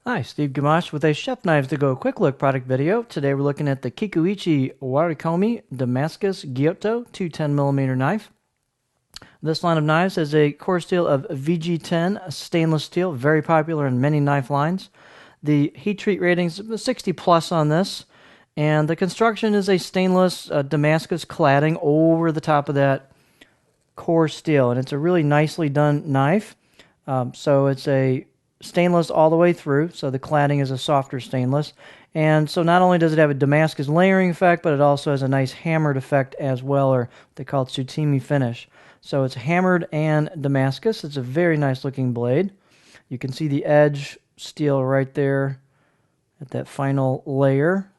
Hi, Steve Gamache with a Chef Knives to Go quick look product video. Today we're looking at the Kikuichi Warikomi Damascus Gyuto 210mm knife. This line of knives has a core steel of VG10 stainless steel, very popular in many knife lines. The heat treat rating's 60 plus on this, and the construction is a stainless Damascus cladding over the top of that core steel, and it's a really nicely done knife. So it's a stainless all the way through, so the cladding is a softer stainless. And so not only does it have a Damascus layering effect, but it also has a nice hammered effect as well, or they call it tsutimi finish. So it's hammered and Damascus. It's a very nice looking blade. You can see the edge steel right there at that final layer.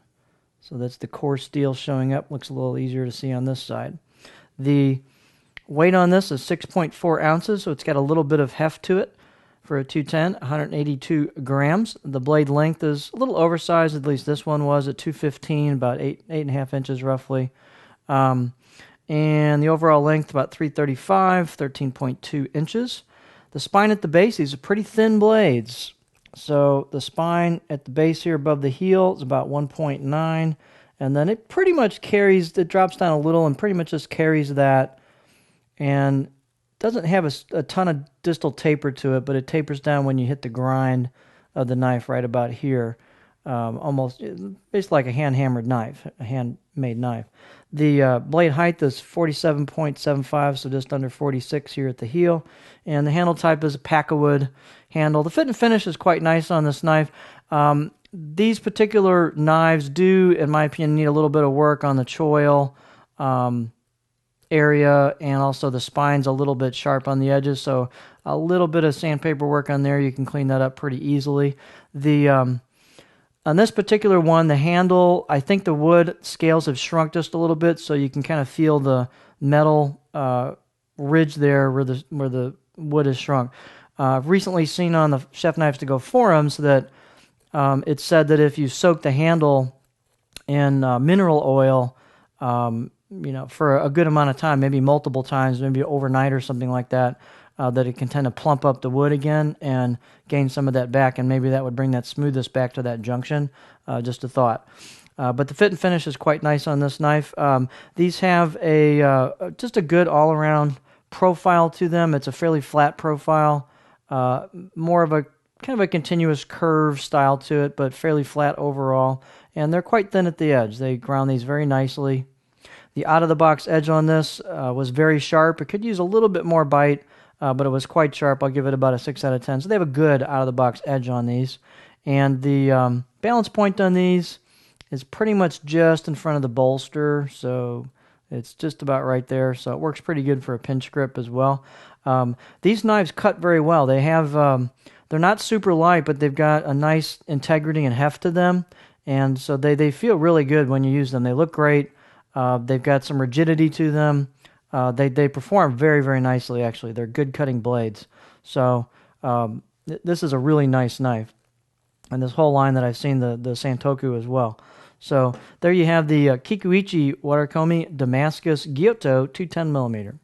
So that's the core steel showing up. Looks a little easier to see on this side. The weight on this is 6.4 ounces, so it's got a little bit of heft to it. For a 210, 182 grams. The blade length is a little oversized, at least this one was at 215, about 8.5 inches roughly. And the overall length about 335, 13.2 inches. The spine at the base, these are pretty thin blades. So the spine at the base here above the heel is about 1.9, and then it pretty much carries, it drops down a little and pretty much just carries that, and doesn't have a ton of distal taper to it, but it tapers down when you hit the grind of the knife right about here. Almost, basically like a hand-hammered knife, a handmade knife. The blade height is 47.75, so just under 46 here at the heel. And the handle type is a pack-a-wood handle. The fit and finish is quite nice on this knife. These particular knives do, in my opinion, need a little bit of work on the choil area, and also the spine's a little bit sharp on the edges, so a little bit of sandpaper work on there. You can clean that up pretty easily. On this particular one, the handle, I think the wood scales have shrunk just a little bit, so you can kind of feel the metal ridge there where the wood is shrunk. I've recently seen on the Chef Knives to Go forums that it said that if you soak the handle in mineral oil, for a good amount of time, maybe multiple times, maybe overnight or something like that, that it can tend to plump up the wood again and gain some of that back, and maybe that would bring that smoothness back to that junction. Just a thought. But the fit and finish is quite nice on this knife. These have just a good all-around profile to them. It's a fairly flat profile, more of a kind of a continuous curve style to it, but fairly flat overall. And they're quite thin at the edge. They ground these very nicely. The out-of-the-box edge on this was very sharp. It could use a little bit more bite, but it was quite sharp. I'll give it about a 6 out of 10. So they have a good out-of-the-box edge on these. And the balance point on these is pretty much just in front of the bolster, so it's just about right there. So it works pretty good for a pinch grip as well. These knives cut very well. They have, they're not super light, but they've got a nice integrity and heft to them. And so they feel really good when you use them. They look great. They've got some rigidity to them. They perform very, very nicely, actually. They're good cutting blades. So this is a really nice knife. And this whole line that I've seen, the Santoku as well. So there you have the Kikuichi Warikomi Damascus Gyuto 210mm.